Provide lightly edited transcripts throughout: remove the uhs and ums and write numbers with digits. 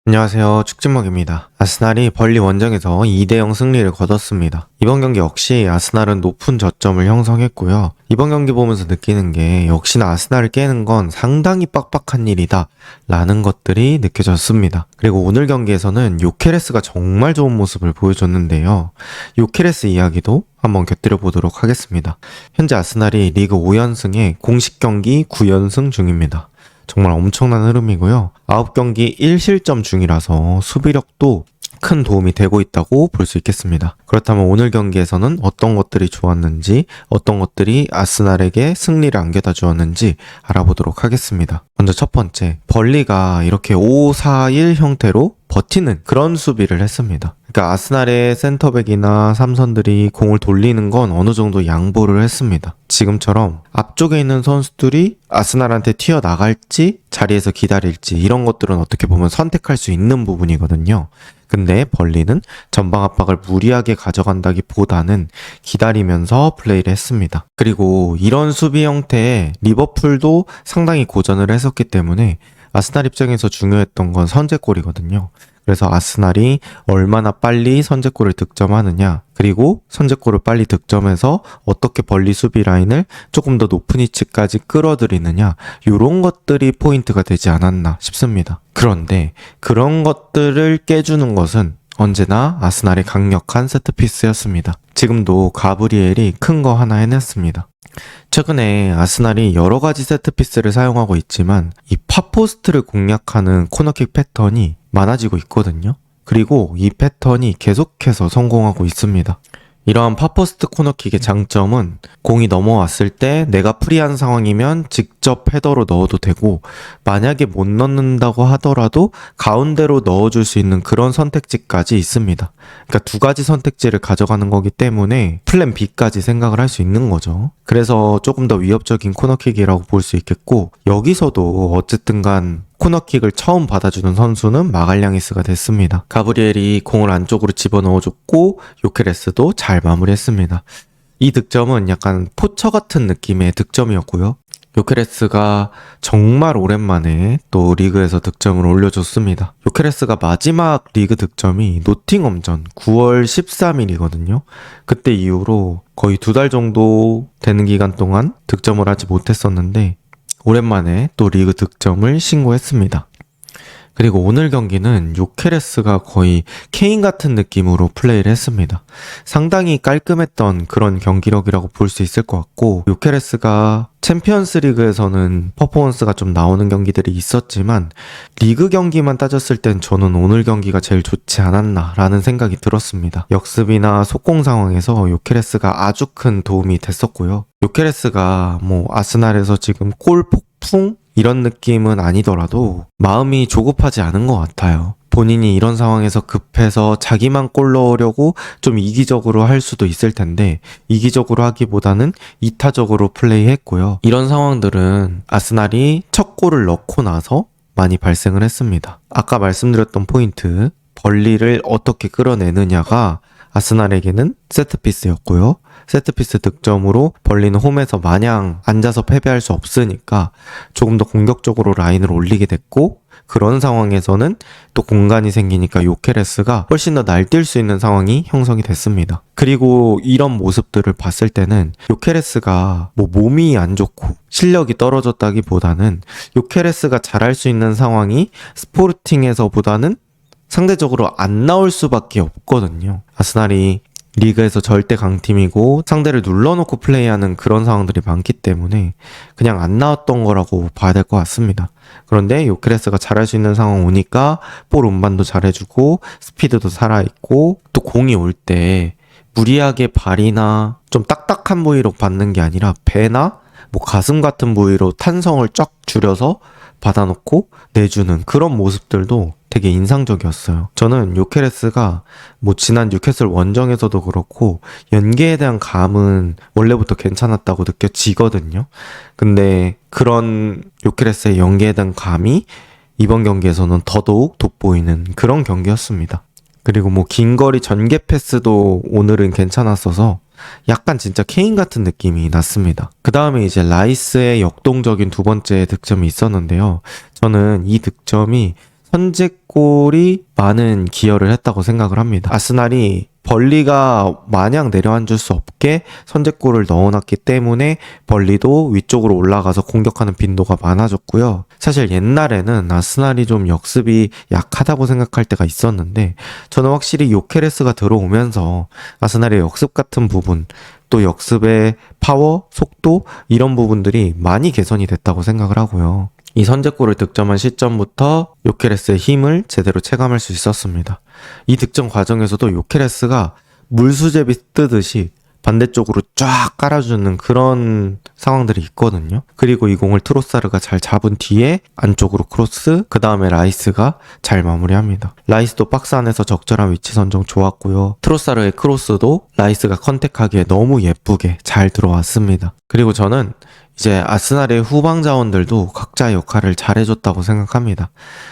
안녕하세요. 축진먹입니다. 아스날이 벌리 원정에서 2대0 승리를 거뒀습니다. 이번 경기 역시 아스날은 높은 저점을 형성했고요. 이번 경기 보면서 느끼는 게 역시나 아스날을 깨는 건 상당히 빡빡한 일이다 라는 것들이 느껴졌습니다. 그리고 오늘 경기에서는 요케레스가 정말 좋은 모습을 보여줬는데요. 요케레스 이야기도 한번 곁들여 보도록 하겠습니다. 현재 아스날이 리그 5연승에 공식 경기 9연승 중입니다. 정말 엄청난 흐름이고요. 9경기 1실점 중이라서 수비력도 큰 도움이 되고 있다고 볼 수 있겠습니다. 그렇다면 오늘 경기에서는 어떤 것들이 좋았는지, 어떤 것들이 아스날에게 승리를 안겨다 주었는지 알아보도록 하겠습니다. 먼저 첫 번째, 벌리가 이렇게 5-4-1 형태로 버티는 그런 수비를 했습니다. 그러니까 아스날의 센터백이나 삼선들이 공을 돌리는 건 어느 정도 양보를 했습니다. 지금처럼 앞쪽에 있는 선수들이 아스날한테 튀어나갈지 자리에서 기다릴지 이런 것들은 어떻게 보면 선택할 수 있는 부분이거든요. 근데 벌리는 전방 압박을 무리하게 가져간다기보다는 기다리면서 플레이를 했습니다. 그리고 이런 수비 형태에 리버풀도 상당히 고전을 했었기 때문에 아스날 입장에서 중요했던 건 선제골이거든요. 그래서 아스날이 얼마나 빨리 선제골을 득점하느냐, 그리고 선제골을 빨리 득점해서 어떻게 벌리 수비 라인을 조금 더 높은 위치까지 끌어들이느냐, 이런 것들이 포인트가 되지 않았나 싶습니다. 그런데 그런 것들을 깨주는 것은 언제나 아스날의 강력한 세트피스였습니다. 지금도 가브리엘이 큰 거 하나 해냈습니다. 최근에 아스날이 여러 가지 세트피스를 사용하고 있지만 이 팝포스트를 공략하는 코너킥 패턴이 많아지고 있거든요. 그리고 이 패턴이 계속해서 성공하고 있습니다. 이러한 팝포스트 코너킥의 장점은 공이 넘어왔을 때 내가 프리한 상황이면 직접 헤더로 넣어도 되고, 만약에 못 넣는다고 하더라도 가운데로 넣어줄 수 있는 그런 선택지까지 있습니다. 그러니까 두 가지 선택지를 가져가는 거기 때문에 플랜 B까지 생각을 할 수 있는 거죠. 그래서 조금 더 위협적인 코너킥이라고 볼 수 있겠고, 여기서도 어쨌든 간 코너킥을 처음 받아주는 선수는 마갈량이스가 됐습니다. 가브리엘이 공을 안쪽으로 집어넣어줬고 요케레스도 잘 마무리했습니다. 이 득점은 약간 포처 같은 느낌의 득점이었고요. 요케레스가 정말 오랜만에 또 리그에서 득점을 올려줬습니다. 요케레스가 마지막 리그 득점이 노팅엄전 9월 13일이거든요. 그때 이후로 거의 2달 정도 되는 기간 동안 득점을 하지 못했었는데 오랜만에 또 리그 득점을 신고했습니다. 그리고 오늘 경기는 요케레스가 거의 케인 같은 느낌으로 플레이를 했습니다. 상당히 깔끔했던 그런 경기력이라고 볼 수 있을 것 같고, 요케레스가 챔피언스 리그에서는 퍼포먼스가 좀 나오는 경기들이 있었지만 리그 경기만 따졌을 땐 저는 오늘 경기가 제일 좋지 않았나 라는 생각이 들었습니다. 역습이나 속공 상황에서 요케레스가 아주 큰 도움이 됐었고요. 요케레스가 아스날에서 지금 골 폭풍? 이런 느낌은 아니더라도 마음이 조급하지 않은 것 같아요. 본인이 이런 상황에서 급해서 자기만 골 넣으려고 좀 이기적으로 할 수도 있을 텐데 이기적으로 하기보다는 이타적으로 플레이했고요. 이런 상황들은 아스날이 첫 골을 넣고 나서 많이 발생을 했습니다. 아까 말씀드렸던 포인트, 벌리를 어떻게 끌어내느냐가 아스날에게는 세트피스였고요. 세트피스 득점으로 벌리는 홈에서 마냥 앉아서 패배할 수 없으니까 조금 더 공격적으로 라인을 올리게 됐고, 그런 상황에서는 또 공간이 생기니까 요케레스가 훨씬 더 날뛸 수 있는 상황이 형성이 됐습니다. 그리고 이런 모습들을 봤을 때는 요케레스가 몸이 안 좋고 실력이 떨어졌다기보다는 요케레스가 잘할 수 있는 상황이 스포르팅에서보다는 상대적으로 안 나올 수밖에 없거든요. 아스날이 리그에서 절대 강팀이고 상대를 눌러놓고 플레이하는 그런 상황들이 많기 때문에 그냥 안 나왔던 거라고 봐야 될 것 같습니다. 그런데 요케레스가 잘할 수 있는 상황 오니까 볼 운반도 잘해주고 스피드도 살아있고, 또 공이 올 때 무리하게 발이나 좀 딱딱한 부위로 받는 게 아니라 배나 가슴 같은 부위로 탄성을 쫙 줄여서 받아놓고 내주는 그런 모습들도 되게 인상적이었어요. 저는 요케레스가 지난 뉴캐슬 원정에서도 그렇고 연계에 대한 감은 원래부터 괜찮았다고 느껴지거든요. 근데 그런 요케레스의 연계에 대한 감이 이번 경기에서는 더더욱 돋보이는 그런 경기였습니다. 그리고 긴 거리 전개 패스도 오늘은 괜찮았어서 약간 진짜 케인 같은 느낌이 났습니다. 그 다음에 이제 라이스의 역동적인 두 번째 득점이 있었는데요. 저는 이 득점이 선제골 선제골이 많은 기여를 했다고 생각을 합니다. 아스날이 벌리가 마냥 내려앉을 수 없게 선제골을 넣어놨기 때문에 벌리도 위쪽으로 올라가서 공격하는 빈도가 많아졌고요. 사실 옛날에는 아스날이 좀 역습이 약하다고 생각할 때가 있었는데 저는 확실히 요케레스가 들어오면서 아스날의 역습 같은 부분, 또 역습의 파워, 속도 이런 부분들이 많이 개선이 됐다고 생각을 하고요. 이 선제골을 득점한 시점부터 요케레스의 힘을 제대로 체감할 수 있었습니다. 이 득점 과정에서도 요케레스가 물수제비 뜨듯이 반대쪽으로 쫙 깔아주는 그런 상황들이 있거든요. 그리고 이 공을 트로사르가 잘 잡은 뒤에 안쪽으로 크로스, 그 다음에 라이스가 잘 마무리합니다. 라이스도 박스 안에서 적절한 위치 선정 좋았고요. 트로사르의 크로스도 라이스가 컨택하기에 너무 예쁘게 잘 들어왔습니다. 그리고 저는 이제 아스날의 후방 자원들도 각자의 역할을 잘해줬다고 생각합니다.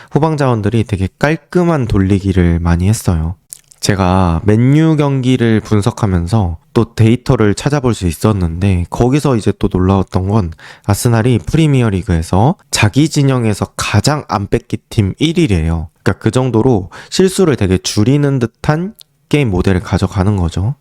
후방 자원들이 되게 깔끔한 돌리기를 많이 했어요. 제가 맨유 경기를 분석하면서 또 데이터를 찾아볼 수 있었는데 거기서 이제 또 놀라웠던 건 아스날이 프리미어리그에서 자기 진영에서 가장 안 뺏기 팀 1위래요. 그러니까 그 정도로 실수를 되게 줄이는 듯한 게임 모델을 가져가는 거죠.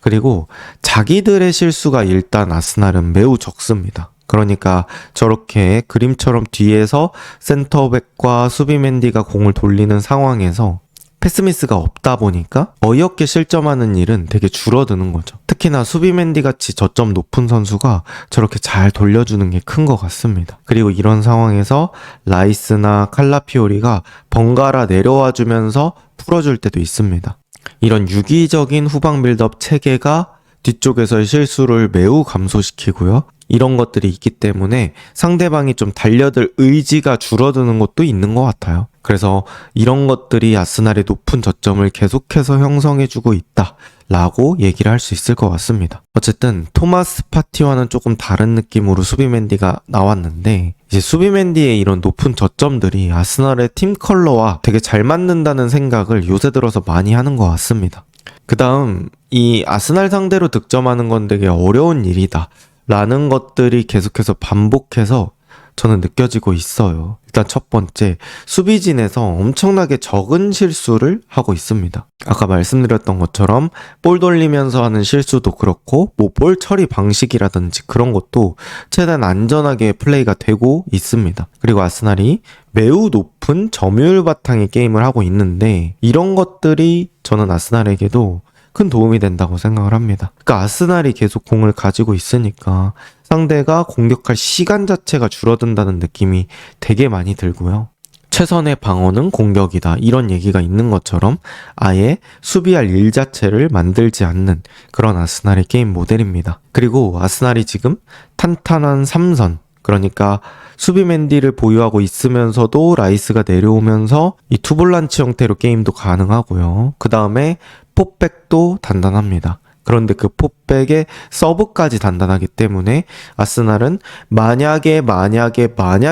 그리고 자기들의 실수가 일단 아스날은 매우 적습니다. 그러니까 저렇게 그림처럼 뒤에서 센터백과 수비맨디가 공을 돌리는 상황에서 패스미스가 없다 보니까 어이없게 실점하는 일은 되게 줄어드는 거죠. 특히나 수비맨디 같이 저점 높은 선수가 저렇게 잘 돌려주는 게 큰 것 같습니다. 그리고 이런 상황에서 라이스나 칼라피오리가 번갈아 내려와 주면서 풀어줄 때도 있습니다. 이런 유기적인 후방 빌드업 체계가 뒤쪽에서의 실수를 매우 감소시키고요. 이런 것들이 있기 때문에 상대방이 좀 달려들 의지가 줄어드는 것도 있는 것 같아요. 그래서 이런 것들이 아스날의 높은 저점을 계속해서 형성해주고 있다라고 얘기를 할 수 있을 것 같습니다. 어쨌든 토마스 파티와는 조금 다른 느낌으로 수비맨디가 나왔는데 이제 수비맨디의 이런 높은 저점들이 아스날의 팀 컬러와 되게 잘 맞는다는 생각을 요새 들어서 많이 하는 것 같습니다. 그 다음 이 아스날 상대로 득점하는 건 되게 어려운 일이다 라는 것들이 계속해서 반복해서 저는 느껴지고 있어요. 일단 첫 번째, 수비진에서 엄청나게 적은 실수를 하고 있습니다. 아까 말씀드렸던 것처럼 볼 돌리면서 하는 실수도 그렇고 볼 처리 방식이라든지 그런 것도 최대한 안전하게 플레이가 되고 있습니다. 그리고 아스날이 매우 높은 점유율 바탕의 게임을 하고 있는데 이런 것들이 저는 아스날에게도 큰 도움이 된다고 생각을 합니다. 그러니까 아스날이 계속 공을 가지고 있으니까 상대가 공격할 시간 자체가 줄어든다는 느낌이 되게 많이 들고요. 최선의 방어는 공격이다 이런 얘기가 있는 것처럼 아예 수비할 일 자체를 만들지 않는 그런 아스날의 게임 모델입니다. 그리고 아스날이 지금 탄탄한 3선, 그러니까 수비맨디를 보유하고 있으면서도 라이스가 내려오면서 이 투볼란치 형태로 게임도 가능하고요. 그 다음에 포백도 단단합니다. 그런데 그 포백에 서브까지 단단하기 때문에 아스날은 만약의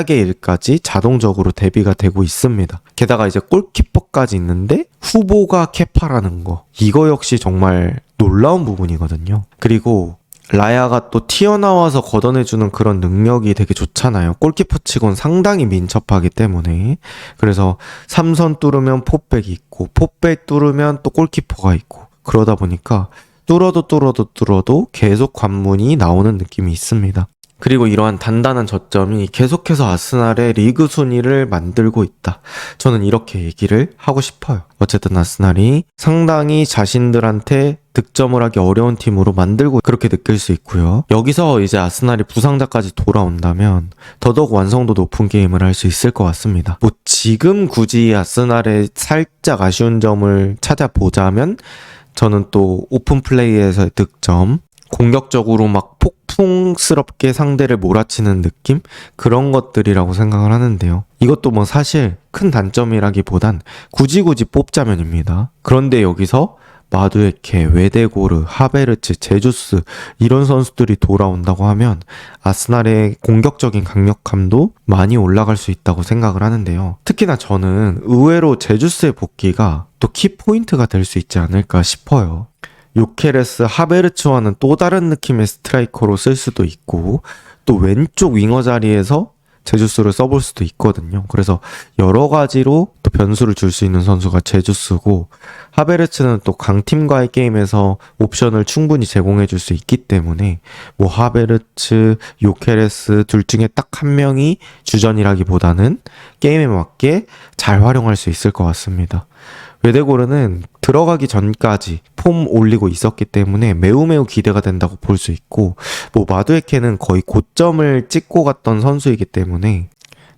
일까지 자동적으로 대비가 되고 있습니다. 게다가 이제 골키퍼까지 있는데 후보가 케파라는 거, 이거 역시 정말 놀라운 부분이거든요. 그리고 라야가 또 튀어나와서 걷어내주는 그런 능력이 되게 좋잖아요. 골키퍼 치곤 상당히 민첩하기 때문에. 그래서 3선 뚫으면 포백이 있고 포백 뚫으면 또 골키퍼가 있고 그러다 보니까 뚫어도 계속 관문이 나오는 느낌이 있습니다. 그리고 이러한 단단한 저점이 계속해서 아스날의 리그 순위를 만들고 있다. 저는 이렇게 얘기를 하고 싶어요. 어쨌든 아스날이 상당히 자신들한테 득점을 하기 어려운 팀으로 만들고 그렇게 느낄 수 있고요. 여기서 이제 아스날이 부상자까지 돌아온다면 더더욱 완성도 높은 게임을 할 수 있을 것 같습니다. 뭐 지금 굳이 아스날의 살짝 아쉬운 점을 찾아보자면 저는 또 오픈 플레이에서의 득점, 공격적으로 막 폭풍스럽게 상대를 몰아치는 느낌? 그런 것들이라고 생각을 하는데요. 이것도 뭐 사실 큰 단점이라기보단 굳이 뽑자면입니다. 그런데 여기서 마두에케, 웨데고르, 하베르츠, 제주스 이런 선수들이 돌아온다고 하면 아스날의 공격적인 강력함도 많이 올라갈 수 있다고 생각을 하는데요. 특히나 저는 의외로 제주스의 복귀가 또 키포인트가 될 수 있지 않을까 싶어요. 요케레스, 하베르츠와는 또 다른 느낌의 스트라이커로 쓸 수도 있고 또 왼쪽 윙어 자리에서 제주스를 써볼 수도 있거든요. 그래서 여러 가지로 또 변수를 줄 수 있는 선수가 제주스고, 하베르츠는 또 강팀과의 게임에서 옵션을 충분히 제공해 줄 수 있기 때문에 뭐 하베르츠, 요케레스 둘 중에 딱 한 명이 주전이라기보다는 게임에 맞게 잘 활용할 수 있을 것 같습니다. 웨데고르는 들어가기 전까지 폼 올리고 있었기 때문에 매우 기대가 된다고 볼 수 있고, 뭐 마두에케는 거의 고점을 찍고 갔던 선수이기 때문에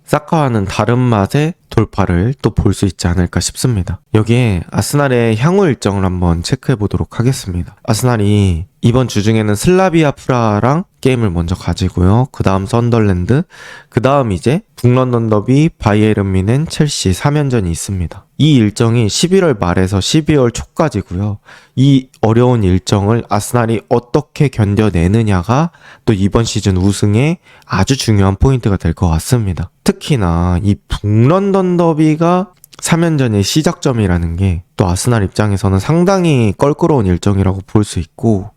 사카와는 다른 맛의 돌파를 또 볼 수 있지 않을까 싶습니다. 여기에 아스날의 향후 일정을 한번 체크해 보도록 하겠습니다. 아스날이 이번 주 중에는 슬라비아 프라하랑 게임을 먼저 가지고요. 그 다음 썬덜랜드, 그 다음 이제 북런던 더비, 바이에른 뮌헨, 첼시 3연전이 있습니다. 이 일정이 11월 말에서 12월 초까지고요. 이 어려운 일정을 아스날이 어떻게 견뎌내느냐가 또 이번 시즌 우승에 아주 중요한 포인트가 될 것 같습니다. 특히나 이 북런던 더비가 3연전의 시작점이라는 게 또 아스날 입장에서는 상당히 껄끄러운 일정이라고 볼 수 있고,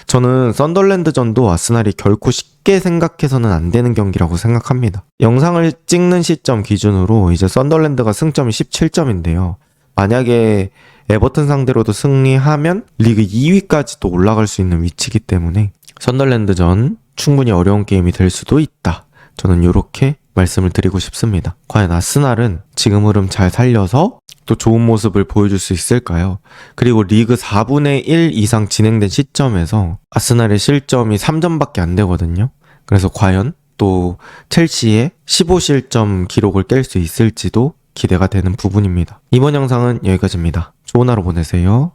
저는 썬덜랜드전도 아스날이 결코 쉽게 생각해서는 안 되는 경기라고 생각합니다. 영상을 찍는 시점 기준으로 이제 썬덜랜드가 승점이 17점인데요. 만약에 에버튼 상대로도 승리하면 리그 2위까지도 올라갈 수 있는 위치이기 때문에 썬덜랜드전 충분히 어려운 게임이 될 수도 있다. 저는 이렇게 말씀을 드리고 싶습니다. 과연 아스날은 지금 흐름 잘 살려서 또 좋은 모습을 보여줄 수 있을까요? 그리고 리그 4분의 1 이상 진행된 시점에서 아스날의 실점이 3점밖에 안 되거든요. 그래서 과연 또 첼시의 15실점 기록을 깰 수 있을지도 기대가 되는 부분입니다. 이번 영상은 여기까지입니다. 좋은 하루 보내세요.